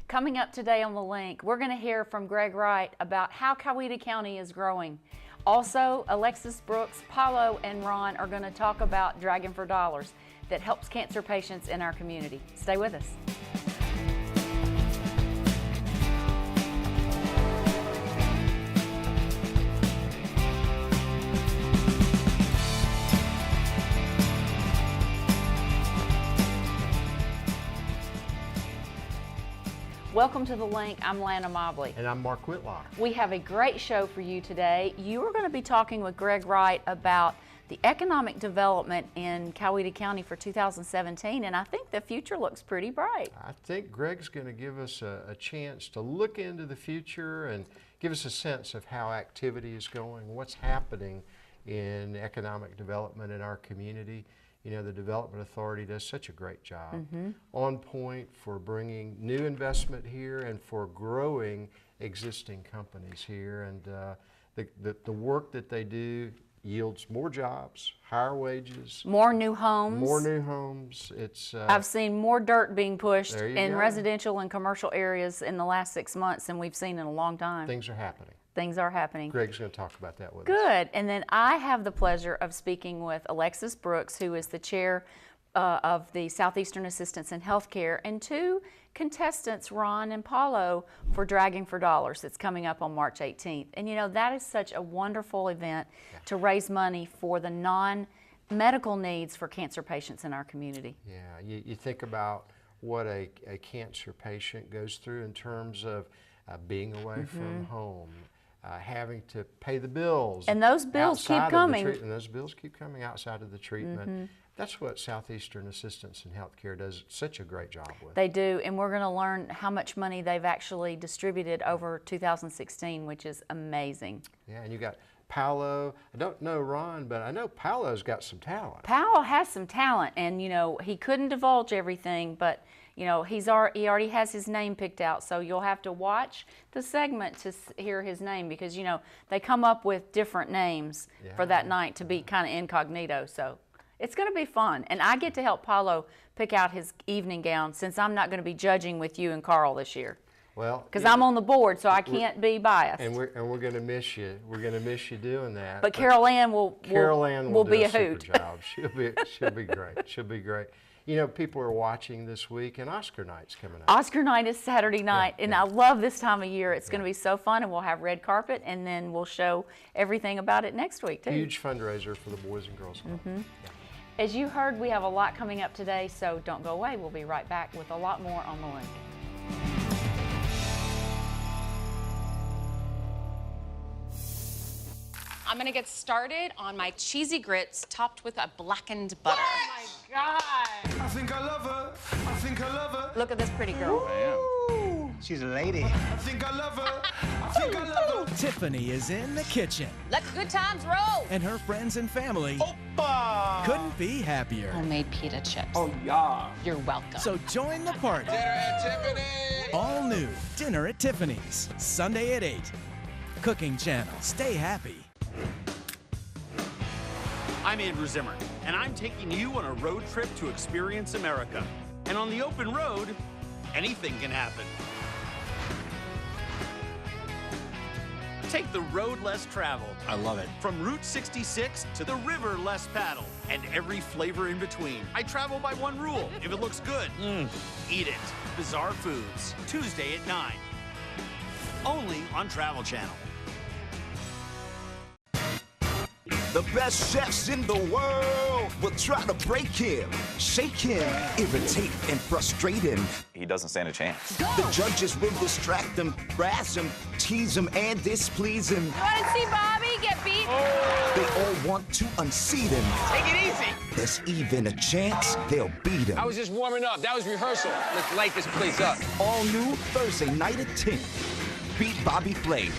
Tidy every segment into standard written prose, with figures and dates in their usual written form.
Coming up today on The Link, we're going to hear from Greg Wright about how Coweta County is growing. Also, AlexisBrooks, Paulo, and Ron are going to talk about Dragon for Dollars that helps cancer patients in our community. Stay with us. Welcome to The Link. I'm Lana Mobley. And I'm Mark Whitlock. We have a great show for you today. You are going to be talking with Greg Wright about the economic development in Coweta County for 2017, and I think the future looks pretty bright. I think Greg's going to give us a chance to look into the future and give us a sense of how activity is going, what's happening in economic development in our community. You know, the Development Authority does such a great job, on point for bringing new investment here and for growing existing companies here. And the work that they do yields more jobs, higher wages, more new homes. More new homes. It's I've seen more dirt being pushed in residential and commercial areas in the last 6 months than we've seen in a long time. Things are happening. Things are happening. Greg's going to talk about that with us. Good. And then I have the pleasure of speaking with AlexisBrooks, who is the chair of the Southeastern Assistance in Healthcare, and two contestants, Ron and Paulo, for Dragon for Dollars that's coming up on March 18th. And you know, that is such a wonderful event to raise money for the non-medical needs for cancer patients in our community. Yeah, you think about what a cancer patient goes through in terms of being away from home, having to pay the bills. And those bills keep coming. And those bills keep coming outside of the treatment. That's what Southeastern Assistance in Healthcare does such a great job with. They do, and we're going to learn how much money they've actually distributed over 2016, which is amazing. Yeah, and you got Paulo. I don't know Ron, but I know Paulo's got some talent. Paulo has some talent, and you know, he couldn't divulge everything, but you know, he already has his name picked out, so you'll have to watch the segment to hear his name, because you know, they come up with different names for that night to be kind of incognito, so it's going to be fun. And I get to help Paulo pick out his evening gown, since I'm not going to be judging with you and Carl this year. Well, because I'm on the board, so I can't be biased. And we're going to miss you. We're going to miss you doing that. But Carol Ann will be a hoot. Super job. She'll be great. She'll be great. You know, people are watching this week, and Oscar night's coming up. Oscar night is Saturday night, and I love this time of year. It's going to be so fun, and we'll have red carpet, and then we'll show everything about it next week too. Huge fundraiser for the Boys and Girls Club. As you heard, we have a lot coming up today, so don't go away. We'll be right back with a lot more on The Link. I'm gonna get started on my cheesy grits topped with a blackened butter. Oh my God! I think I love her. I think I love her. Look at this pretty girl. Ooh. She's a lady. I think I love her. I think I love her. Tiffany is in the kitchen, Let the good times roll. and her friends and family Oppa! couldn't be happier. Homemade pita chips. Oh, yeah. You're welcome. So join the party. Dinner at Tiffany. All new Dinner at Tiffany's, Sunday at 8. Cooking Channel. Stay happy. I'm Andrew Zimmern, and I'm taking you on a road trip to experience America. And on the open road, anything can happen. Take the road less traveled. I love it. From Route 66 to the river less paddled, and every flavor in between. I travel by one rule. If it looks good, eat it. Bizarre Foods, Tuesday at 9. Only on Travel Channel. The best chefs in the world will try to break him, shake him, irritate and frustrate him. He doesn't stand a chance. The judges will distract him, harass him, tease him, and displease him. You want to see Bobby get beat? They all want to unseat him. Take it easy. There's even a chance they'll beat him. I was just warming up. That was rehearsal. Let's light this place up. All new Thursday night at 10. Beat Bobby Flay.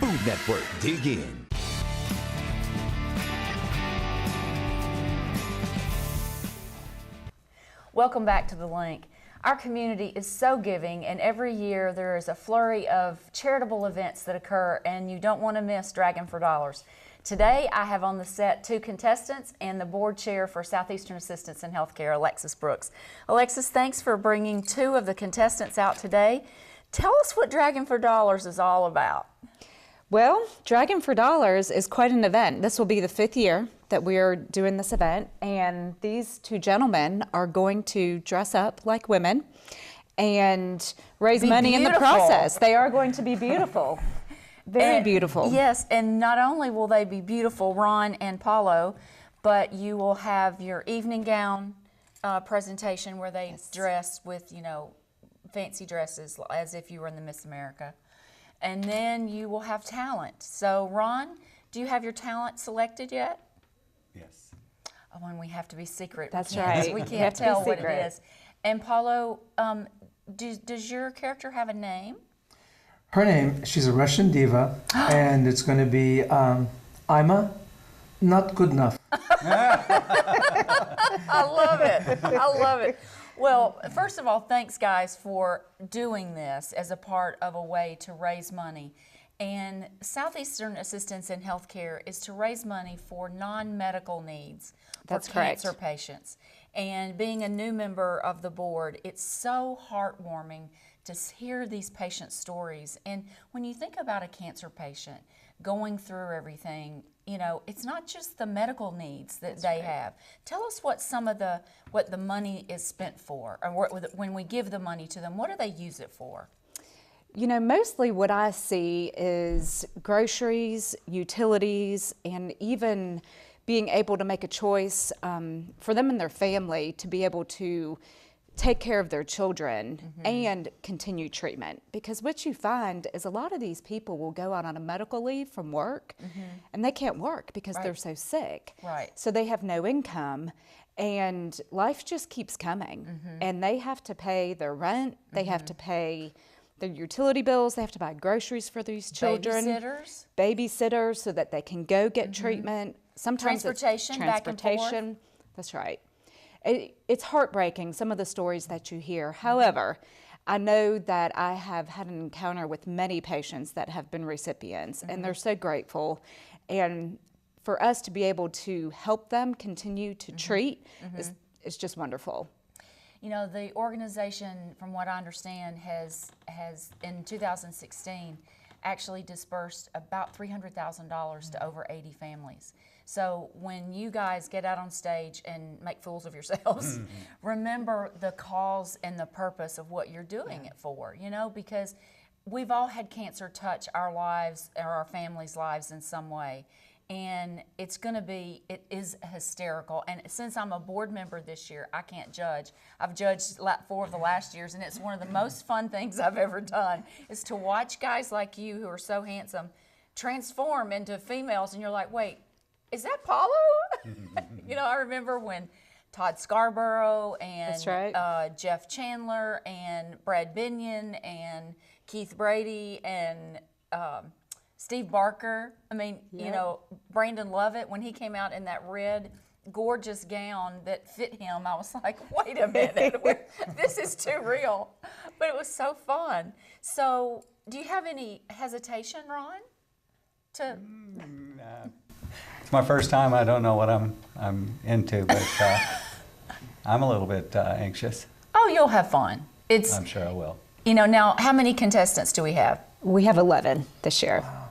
Food Network, dig in. Welcome back to The Link. Our community is so giving, and every year there is a flurry of charitable events that occur, and you don't want to miss Dragon for Dollars. Today I have on the set 2 contestants and the board chair for Southeastern Assistance in Healthcare, Alexis Brooks. Alexis, thanks for bringing 2 of the contestants out today. Tell us what Dragon for Dollars is all about. Well, Dragon for Dollars is quite an event. This will be the 5th year that we are doing this event, and these 2 gentlemen are going to dress up like women and raise money in the process. They are going to be beautiful. Very beautiful. Yes, and not only will they be beautiful, Ron and Paulo, but you will have your evening gown presentation where they dress with, fancy dresses as if you were in the Miss America. And then you will have talent. So, Ron, do you have your talent selected yet? Yes. Oh, and we have to be secret. That's right. We can't tell what it is. And Paulo, does your character have a name? Her name, she's a Russian diva, and it's going to be Ima, not good enough. I love it. I love it. Well, first of all, thanks, guys, for doing this as a part of a way to raise money. And Southeastern Assistance in Healthcare is to raise money for non-medical needs for cancer patients. And being a new member of the board, it's so heartwarming to hear these patient stories. And when you think about a cancer patient going through everything, it's not just the medical needs that they have. Tell us what what the money is spent for, or when we give the money to them, what do they use it for? Mostly what I see is groceries, utilities, and even being able to make a choice for them and their family to be able to take care of their children and continue treatment. Because what you find is a lot of these people will go out on a medical leave from work and they can't work because they're so sick. So they have no income and life just keeps coming. And they have to pay their rent, they have to pay their utility bills, they have to buy groceries for these children. Babysitters so that they can go get treatment. Sometimes transportation, back and forth. That's right. It's heartbreaking, some of the stories that you hear. However, I know that I have had an encounter with many patients that have been recipients, and they're so grateful. And for us to be able to help them continue to treat is just wonderful. The organization, from what I understand, has in 2016 actually dispersed about $300,000 to over 80 families. So when you guys get out on stage and make fools of yourselves, remember the cause and the purpose of what you're doing it for, because we've all had cancer touch our lives or our families' lives in some way. And it is hysterical. And since I'm a board member this year, I can't judge. I've judged 4 of the last years, and it's one of the most fun things I've ever done, is to watch guys like you who are so handsome transform into females, and you're like, wait, is that Paulo? I remember when Todd Scarborough and Jeff Chandler and Brad Binion and Keith Brady and Steve Barker. Brandon Lovett, when he came out in that red, gorgeous gown that fit him, I was like, wait a minute, this is too real. But it was so fun. So, do you have any hesitation, Ron? It's my first time. I don't know what I'm into, but I'm a little bit anxious. Oh, you'll have fun. I'm sure I will. Now, how many contestants do we have? We have 11 this year. Wow.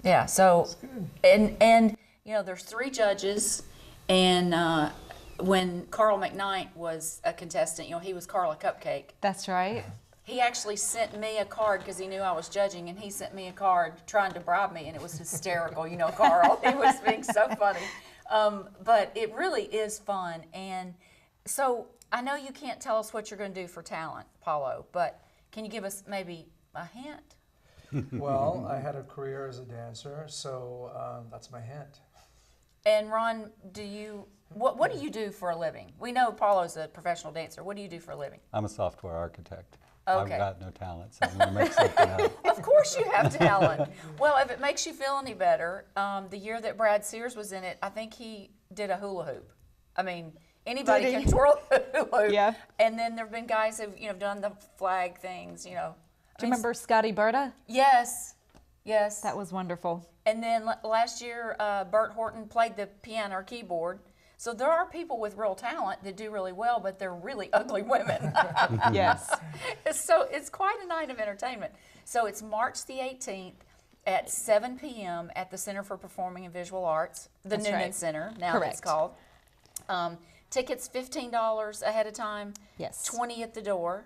Yeah, so, and there's 3 judges, and when Carl McKnight was a contestant, he was Carl a Cupcake. That's right. He actually sent me a card because he knew I was judging, and he sent me a card trying to bribe me, and it was hysterical. Carl, he was being so funny. But it really is fun. And so I know you can't tell us what you're going to do for talent, Paulo, but can you give us maybe a hint? Well, I had a career as a dancer, so that's my hint. And Ron, what do you do for a living? We know Paulo's a professional dancer. What do you do for a living? I'm a software architect. Okay. I've got no talent, so I'm going to make something up. Of course you have talent. Well, if it makes you feel any better, the year that Brad Sears was in it, I think he did a hula hoop. Anybody can twirl a hula hoop. Yeah. And then there have been guys who've done the flag things. Do you remember Scotty Berta? Yes. Yes. That was wonderful. And then last year, Bert Horton played the piano or keyboard. So there are people with real talent that do really well, but they're really ugly women. Yes. So it's quite a night of entertainment. So it's March the 18th at 7 p.m. at the Center for Performing and Visual Arts, the That's Noonan right. Center, now Correct. it's called. Tickets $15 ahead of time, Yes. $20 at the door.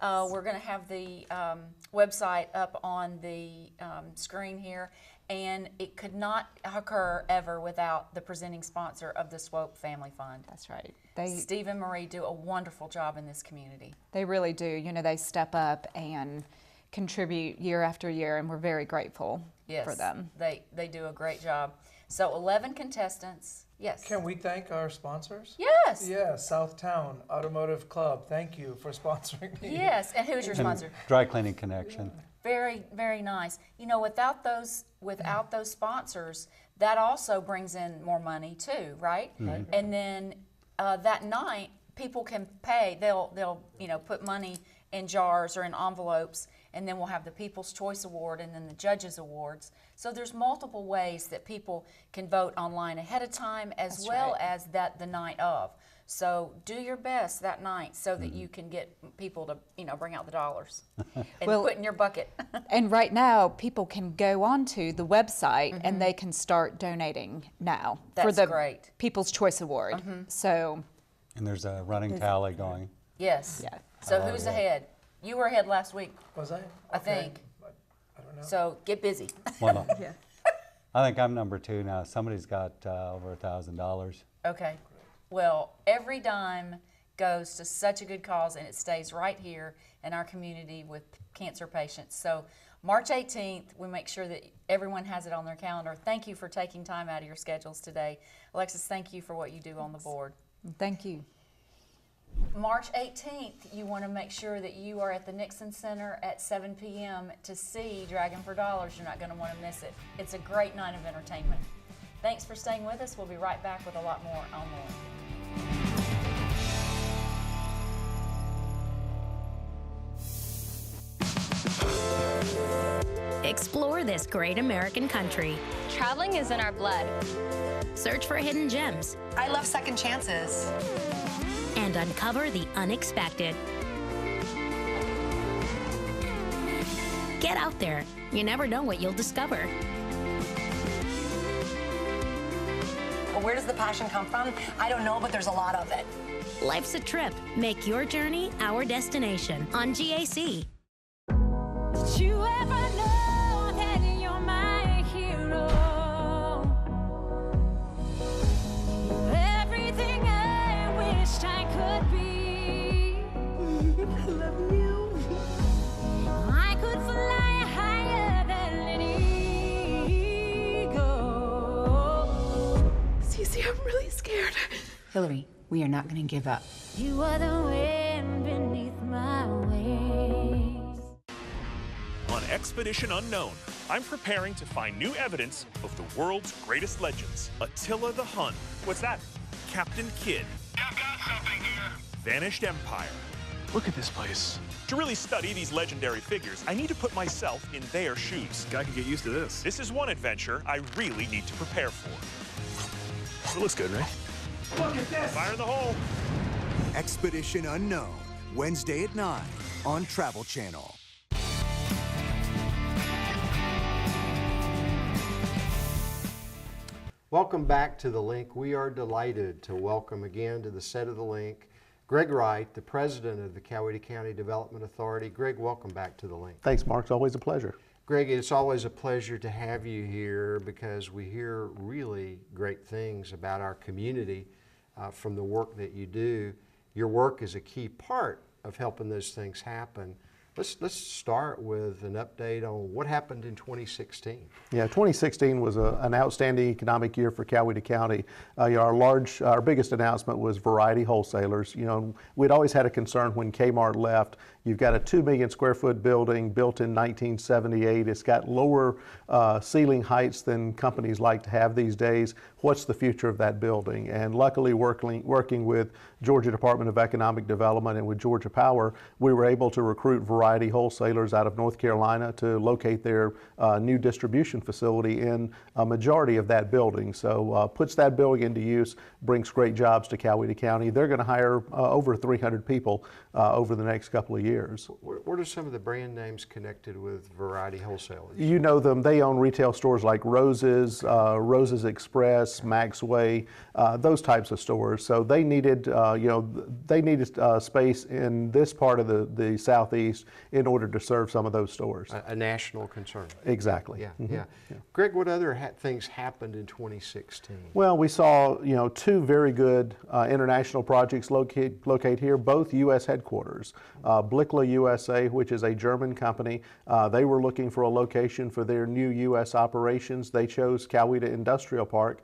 We're going to have the website up on the screen here, and it could not occur ever without the presenting sponsor of the Swope Family Fund. That's right. Steve and Marie do a wonderful job in this community. They really do. You know, they step up and contribute year after year, and we're very grateful for them. They do a great job. So 11 contestants. Yes. Can we thank our sponsors? Yes. Yeah, Southtown Automotive Club. Thank you for sponsoring me. Yes. And who's your sponsor? Dry Cleaning Connection. Very, very nice. You know, without those sponsors, that also brings in more money too, right? Right. And then that night, people can pay. They'll put money in jars or in envelopes, and then we'll have the People's Choice Award and then the Judges Awards. So there's multiple ways that people can vote online ahead of time, as well as the night of. So do your best that night so that you can get people to, bring out the dollars and put in your bucket. And right now, people can go onto the website and they can start donating now for That's the great. People's Choice Award. So, And there's a running tally going. Yes. yeah. So who's ahead? You were ahead last week, Was I? I Okay. think. I don't know. So get busy. Well, I think I'm number 2 now. Somebody's got over $1,000. Okay. Well, every dime goes to such a good cause, and it stays right here in our community with cancer patients. So March 18th, we make sure that everyone has it on their calendar. Thank you for taking time out of your schedules today. Alexis, thank you for what you do on the board. Thank you. March 18th, you want to make sure that you are at the Nixon Center at 7 p.m. to see Dragon for Dollars. You're not going to want to miss it. It's a great night of entertainment. Thanks for staying with us. We'll be right back with a lot more on the Link. Explore this great American country. Traveling is in our blood. Search for hidden gems. I love second chances. And uncover the unexpected. Get out there. You never know what you'll discover. Well, where does the passion come from? I don't know, but there's a lot of it. Life's a trip. Make your journey our destination on GAC. Did you ever know that you're my hero? Everything I wished I could be. I love you. I could fly higher than an eagle. Cece, I'm really scared. Hillary, we are not going to give up. You are the wind beneath my wings. On Expedition Unknown, I'm preparing to find new evidence of the world's greatest legends. Attila the Hun. What's that? Captain Kidd. I've got something here. Vanished Empire. Look at this place. To really study these legendary figures, I need to put myself in their shoes. Guy can get used to this. This is one adventure I really need to prepare for. It looks good, right? Look at this! Fire in the hole! Expedition Unknown, Wednesday at 9 on Travel Channel. Welcome back to The Link. We are delighted to welcome again to the set of The Link Greg Wright, the president of the Coweta County Development Authority. Greg, welcome back to The Link. Thanks, Mark. It's always a pleasure. Greg, it's always a pleasure to have you here because we hear really great things about our community from the work that you do. Your work is a key part of helping those things happen. Let's start with an update on what happened in 2016. Yeah, 2016 was an outstanding economic year for Coweta County. Our biggest announcement was Variety Wholesalers. You know, we'd always had a concern when Kmart left. You've got a 2 million square foot building built in 1978. It's got lower ceiling heights than companies like to have these days. What's the future of that building? And luckily, working with Georgia Department of Economic Development and with Georgia Power, we were able to recruit Variety Variety Wholesalers out of North Carolina to locate their new distribution facility in a majority of that building. So puts that building into use, brings great jobs to Coweta County. They're going to hire over 300 people over the next couple of years. What are some of the brand names connected with Variety Wholesalers? You know them. They own retail stores like Rose's, Rose's Express, Maxway, those types of stores. So they needed, they needed space in this part of the Southeast in order to serve some of those stores. A national concern. Exactly. Yeah, Mm-hmm. yeah. Greg, what other things happened in 2016? Well, we saw, two very good international projects locate here, both U.S. headquarters. Blickle USA, which is a German company, they were looking for a location for their new U.S. operations. They chose Coweta Industrial Park,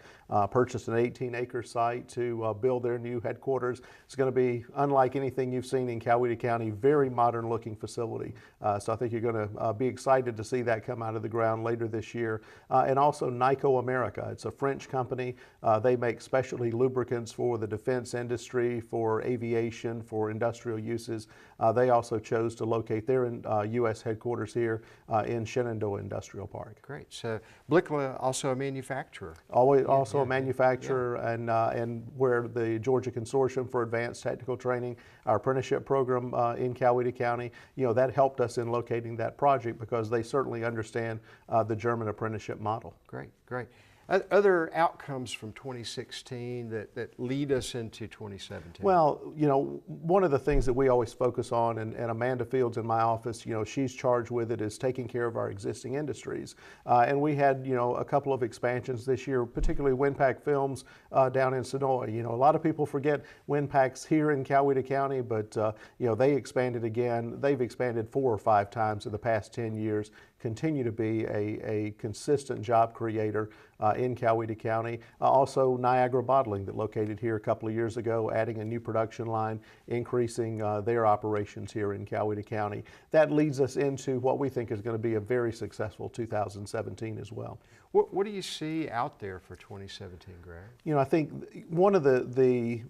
purchased an 18-acre site to build their new headquarters. It's going to be unlike anything you've seen in Coweta County, very modern-looking facility. So I think you're going to be excited to see that come out of the ground later this year. And also Nico America. It's a French company. They make specialty lubricants for the defense industry, for aviation, for industrial uses. They also chose to locate their U.S. headquarters here in Shenandoah Industrial Park. Great. So Blickle, also a manufacturer. Also a manufacturer, and where the Georgia Consortium for Advanced Technical Training, our apprenticeship program in Coweta County, that helped us in locating that project because they certainly understand the German apprenticeship model. Great, great. Other outcomes from 2016 that lead us into 2017? Well, one of the things that we always focus on, and Amanda Fields in my office, she's charged with it, is taking care of our existing industries. And we had, a couple of expansions this year, particularly Winpack Films down in Sonoy. A lot of people forget Winpack's here in Coweta County, but, they expanded again. They've expanded 4 or 5 times in the past 10 years, continue to be a consistent job creator in Coweta County. Also Niagara Bottling that located here a couple of years ago, adding a new production line, increasing their operations here in Coweta County. That leads us into what we think is going to be a very successful 2017 as well. What do you see out there for 2017, Greg? I think one of the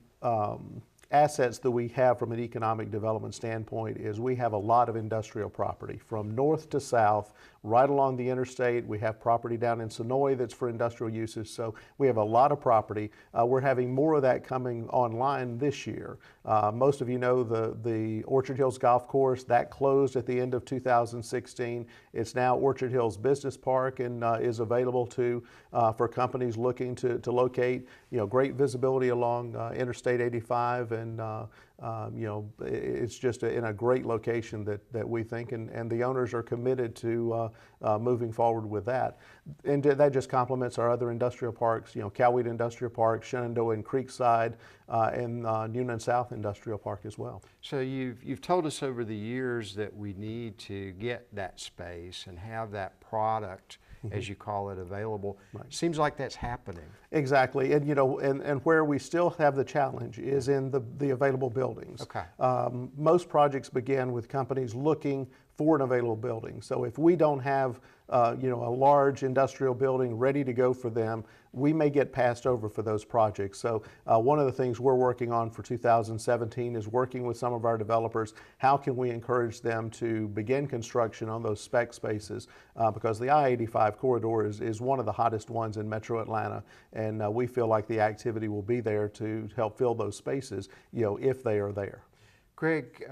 assets that we have from an economic development standpoint is we have a lot of industrial property from north to south, right along the interstate. We have property down in Sonoy that's for industrial uses, so we have a lot of property. We're having more of that coming online this year. Most of you know the Orchard Hills Golf Course, that closed at the end of 2016. It's now Orchard Hills Business Park and is available for companies looking to locate. Great visibility along Interstate 85, and it's just in a great location that we think, and the owners are committed to moving forward with that. And that just complements our other industrial parks, Coweta Industrial Park, Shenandoah and Creekside, and Newnan South Industrial Park as well. So you've told us over the years that we need to get that space and have that product, as you call it, available. Right. Seems like that's happening. Exactly, and and where we still have the challenge is in the available buildings. Okay. Most projects begin with companies looking for an available building. So if we don't have a large industrial building ready to go for them, we may get passed over for those projects. So one of the things we're working on for 2017 is working with some of our developers. How can we encourage them to begin construction on those spec spaces? Because the I-85 corridor is one of the hottest ones in Metro Atlanta, and we feel like the activity will be there to help fill those spaces, if they are there. Greg,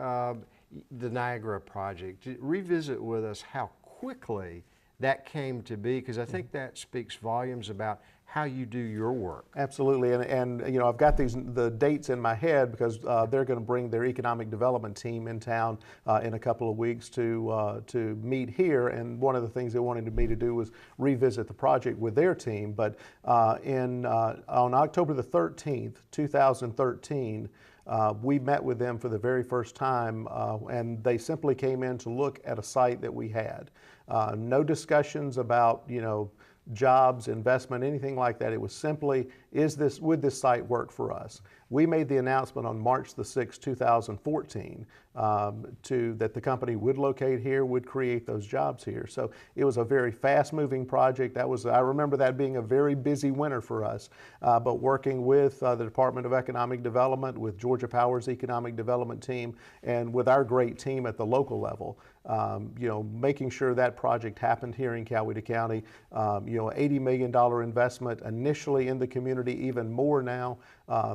the Niagara project, revisit with us how quickly that came to be, because I think that speaks volumes about how you do your work. Absolutely, and I've got the dates in my head because they're going to bring their economic development team in town in a couple of weeks to meet here, and one of the things they wanted me to do was revisit the project with their team. But on October the 13th, 2013, we met with them for the very first time, and they simply came in to look at a site that we had. No discussions about, jobs, investment, anything like that. It was simply, would this site work for us? We made the announcement on March the 6th, 2014, that the company would locate here, would create those jobs here. So it was a very fast-moving project. I remember that being a very busy winter for us, but working with the Department of Economic Development, with Georgia Power's Economic Development team, and with our great team at the local level, making sure that project happened here in Coweta County. $80 million investment initially in the community, even more now.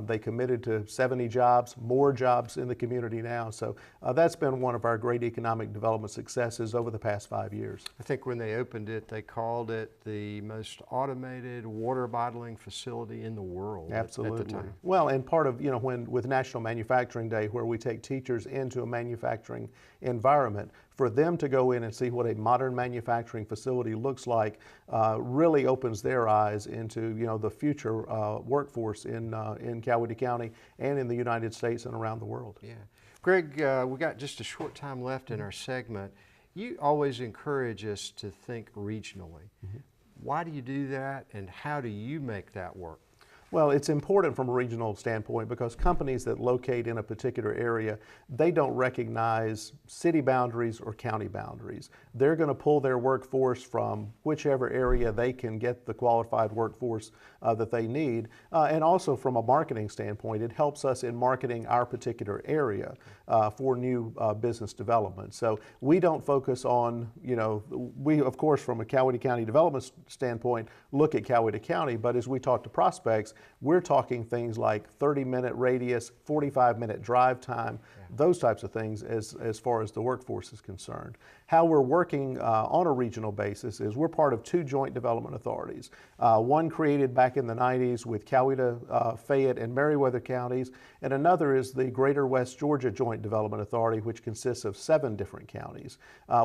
They committed to 70 jobs, more jobs in the community now. So that's been one of our great economic development successes over the past 5 years. I think when they opened it, they called it the most automated water bottling facility in the world. Absolutely. At the time. Well, and part of, with National Manufacturing Day, where we take teachers into a manufacturing environment, for them to go in and see what a modern manufacturing facility looks like really opens their eyes into, the future workforce in Coweta County and in the United States and around the world. Yeah. Greg, we got just a short time left in our segment. You always encourage us to think regionally. Why do you do that, and how do you make that work? Well, it's important from a regional standpoint because companies that locate in a particular area, they don't recognize city boundaries or county boundaries. They're going to pull their workforce from whichever area they can get the qualified workforce that they need. And also from a marketing standpoint, it helps us in marketing our particular area for new business development. So we don't focus on, we of course from a Coweta County development standpoint look at Coweta County, but as we talk to prospects, we're talking things like 30-minute radius, 45-minute drive time, those types of things as far as the workforce is concerned. How we're working on a regional basis is we're part of two joint development authorities. One created back in the 90s with Coweta, Fayette, and Meriwether counties, and another is the Greater West Georgia Joint Development Authority, which consists of 7 different counties.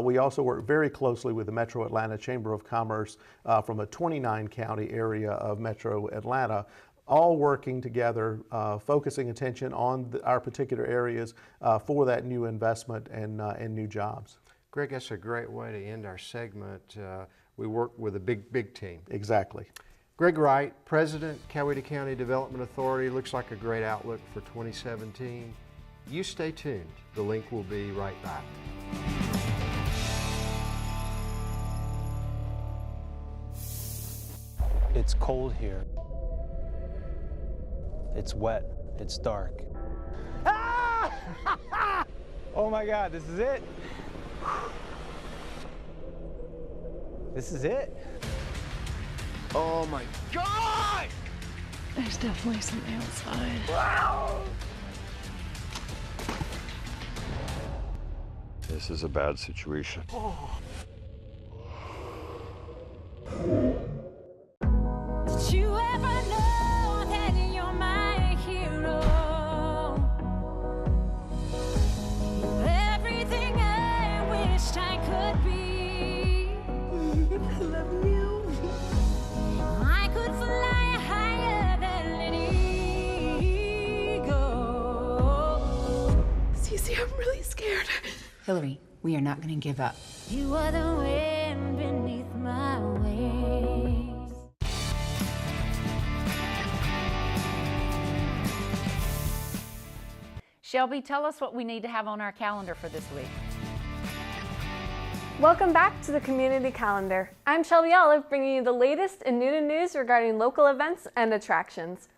We also work very closely with the Metro Atlanta Chamber of Commerce from a 29-county area of Metro Atlanta, all working together, focusing attention on our particular areas for that new investment and new jobs. Greg, that's a great way to end our segment. We work with a big team. Exactly. Greg Wright, President, Coweta County Development Authority. Looks like a great outlook for 2017. You stay tuned. The Link will be right back. It's cold here. It's wet. It's dark. Ah! Oh my God, this is it. This is it. Oh my God! There's definitely something outside. Wow! This is a bad situation. Oh. Did you ever know that you're my hero? You're everything I wished I could be. I love you. I could fly higher than an eagle. Cece, I'm really scared. Hillary, we are not going to give up. You are the wind beneath my wings. Shelby, tell us what we need to have on our calendar for this week. Welcome back to the Community Calendar. I'm Shelby Olive, bringing you the latest in news regarding local events and attractions.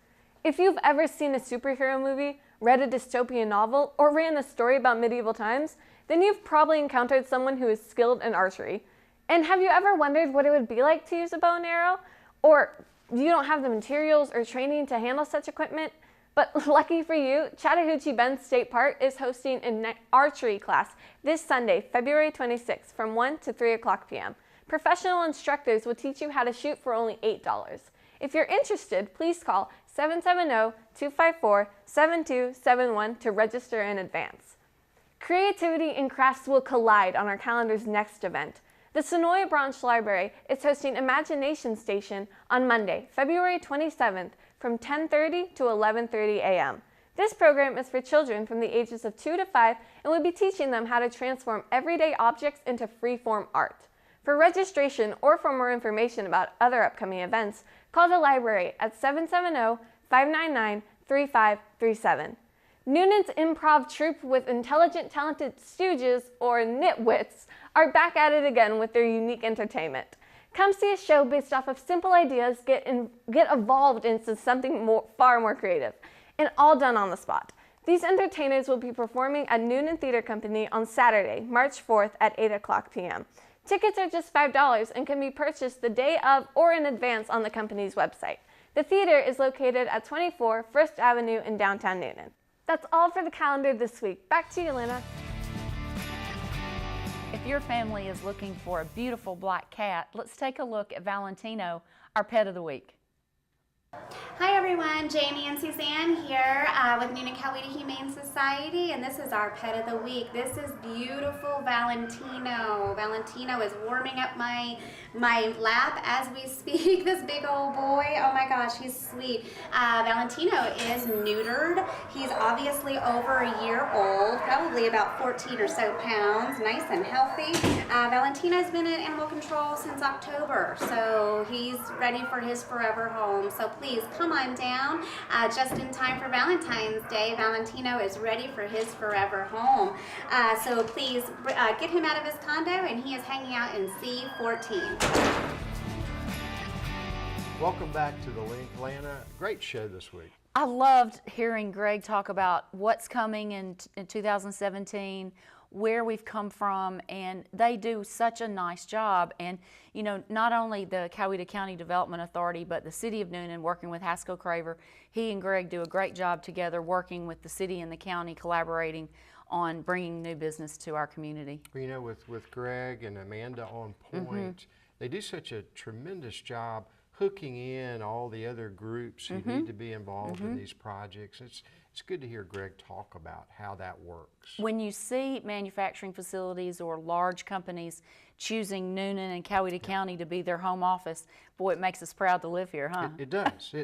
If you've ever seen a superhero movie, read a dystopian novel, or ran a story about medieval times, then you've probably encountered someone who is skilled in archery. And have you ever wondered what it would be like to use a bow and arrow? Or you don't have the materials or training to handle such equipment? But lucky for you, Chattahoochee Bend State Park is hosting an archery class this Sunday, February 26th from 1 to 3 o'clock p.m. Professional instructors will teach you how to shoot for only $8. If you're interested, please call 770-254-7271 to register in advance. Creativity and crafts will collide on our calendar's next event. The Sonoya Branch Library is hosting Imagination Station on Monday, February 27th from 10:30 to 11:30 a.m. This program is for children from the ages of 2 to 5 and will be teaching them how to transform everyday objects into free-form art. For registration or for more information about other upcoming events, call the library at 770-599-3655 888-888-3537. Noonan's improv troupe with intelligent, talented stooges, or nitwits, are back at it again with their unique entertainment. Come see a show based off of simple ideas get evolved into something far more creative, and all done on the spot. These entertainers will be performing at Noonan Theater Company on Saturday, March 4th at 8 o'clock p.m. Tickets are just $5 and can be purchased the day of or in advance on the company's website. The theater is located at 24 First Avenue in downtown Noonan. That's all for the calendar this week. Back to you, Lena. If your family is looking for a beautiful black cat, let's take a look at Valentino, our pet of the week. Hi everyone, Jamie and Suzanne here with Noonan-Coweta Humane Society, and this is our pet of the week. This is beautiful Valentino. Valentino is warming up my lap as we speak. This big old boy, oh my gosh, he's sweet. Valentino is neutered. He's obviously over a year old, probably about 14 or so pounds, nice and healthy. Valentino's been in animal control since October, so he's ready for his forever home. So please come on down just in time for Valentine's Day. Valentino is ready for his forever home. So please get him out of his condo, and he is hanging out in C14. Welcome back to TheLink, Lana. Great show this week. I loved hearing Greg talk about what's coming in 2017, where we've come from, and they do such a nice job. And you know, not only the Coweta County Development Authority, but the City of Noonan, working with Haskell Craver. He and Greg do a great job together, working with the city and the county, collaborating on bringing new business to our community. You know, with Greg and Amanda on point, they do such a tremendous job hooking in all the other groups who need to be involved in these projects. It's good to hear Greg talk about how that works. When you see manufacturing facilities or large companies choosing Noonan and Coweta County to be their home office, boy, it makes us proud to live here, huh? It does,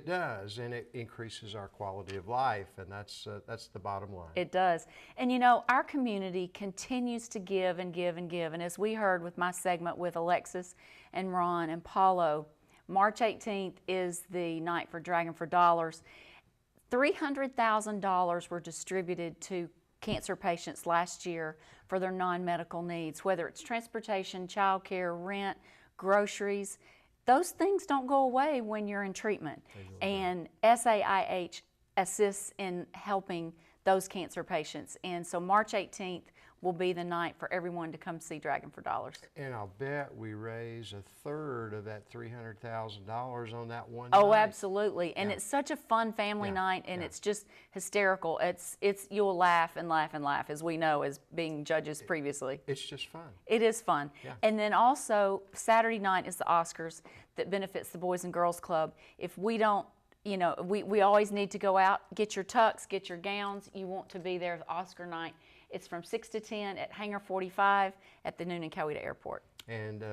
and it increases our quality of life, and that's the bottom line. It does. And you know, our community continues to give and give and give, and as we heard with my segment with Alexis and Ron and Paulo, March 18th is the night for Dragon for Dollars. $300,000 were distributed to cancer patients last year for their non-medical needs, whether it's transportation, child care, rent, groceries. Those things don't go away when you're in treatment. And SAIH assists in helping those cancer patients. And so March 18th will be the night for everyone to come see Dragon for Dollars. And I'll bet we raise a third of that $300,000 on that one Oh, night. Absolutely. And it's such a fun family night, and it's just hysterical. It's you'll laugh and laugh and laugh, as we know as being judges previously. It's just fun. It is fun. Yeah. And then also Saturday night is the Oscars that benefits the Boys and Girls Club. If we don't, you know, we always need to go out, get your tux, get your gowns. You want to be there for Oscar night. It's from 6 to 10 at Hangar 45 at the Noonan-Coweta Airport. And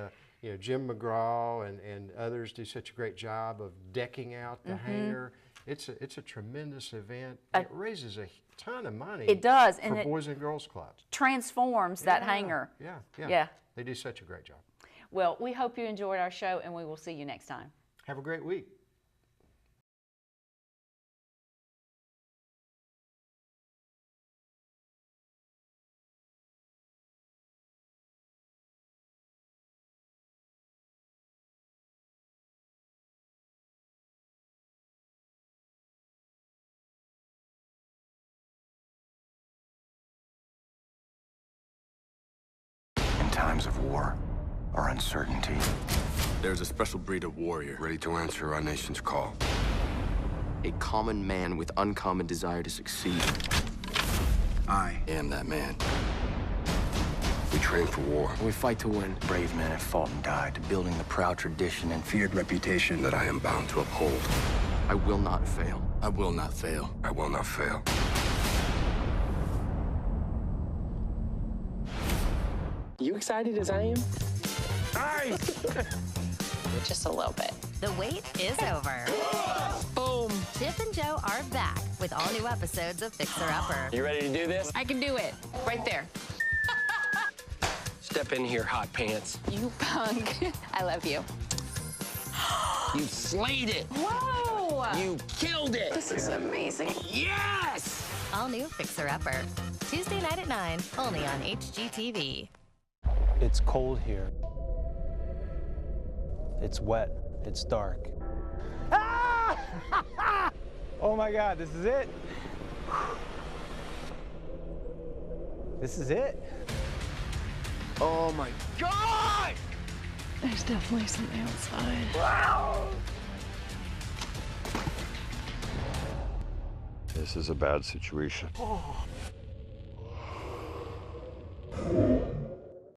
you know, Jim McGraw and others do such a great job of decking out the hangar. It's a tremendous event. It raises a ton of money. It does, for Boys and Girls Club. Transforms that hangar. Yeah. They do such a great job. Well, we hope you enjoyed our show, and we will see you next time. Have a great week. In times of war or uncertainty, there's a special breed of warrior ready to answer our nation's call. A common man with uncommon desire to succeed. I am that man. We train for war. We fight to win. Brave men have fought and died, building the proud tradition and feared reputation that I am bound to uphold. I will not fail. I will not fail. I will not fail. You excited as I am? Just a little bit. The wait is over. Boom. Tiff and Joe are back with all new episodes of Fixer Upper. You ready to do this? I can do it. Right there. Step in here, hot pants. You punk. I love you. You slayed it. Whoa! You killed it! This is amazing. Yes! All new Fixer Upper. Tuesday night at 9, only on HGTV. It's cold here. It's wet. It's dark. Ah! Oh my God, this is it. This is it. Oh my God! There's definitely something outside. Wow! This is a bad situation.